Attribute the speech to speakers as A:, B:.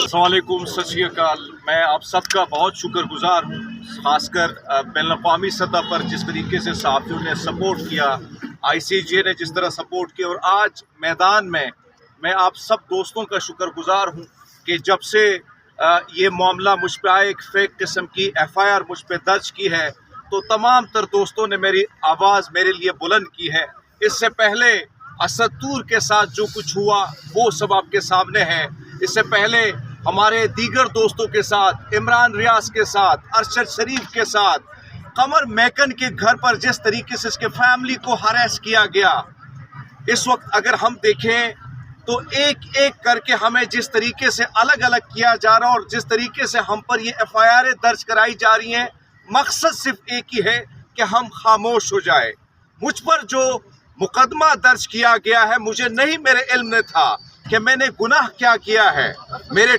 A: अस्सलाम वालेकुम, सत श्री अकाल। मैं आप सबका बहुत शुक्रगुजार हूँ, ख़ासकर बैनुल-अक़वामी सतह पर जिस तरीके से सहाफ़ियों ने सपोर्ट किया, ICJ ने जिस तरह सपोर्ट किया, और आज मैदान में मैं आप सब दोस्तों का शुक्रगुजार हूँ कि जब से ये मामला मुझ पर आए, एक फेक किस्म की FIR मुझ पर दर्ज की है, तो तमाम तर दोस्तों ने मेरी आवाज़ मेरे लिए बुलंद की है। इससे पहले असदूर के साथ जो कुछ हुआ वो सब आपके सामने है। इससे पहले हमारे दीगर दोस्तों के साथ, इमरान रियाज के साथ, अरशद शरीफ के साथ, कमर मैकन के घर पर जिस तरीके से इसके फैमिली को हरेस किया गया, इस वक्त अगर हम देखें तो एक एक करके हमें जिस तरीके से अलग अलग किया जा रहा है और जिस तरीके से हम पर ये FIR दर्ज कराई जा रही हैं, मकसद सिर्फ एक ही है कि हम खामोश हो जाए। मुझ पर जो मुकदमा दर्ज किया गया है, मुझे नहीं मेरे इल्म में था कि मैंने गुनाह क्या किया है। मेरे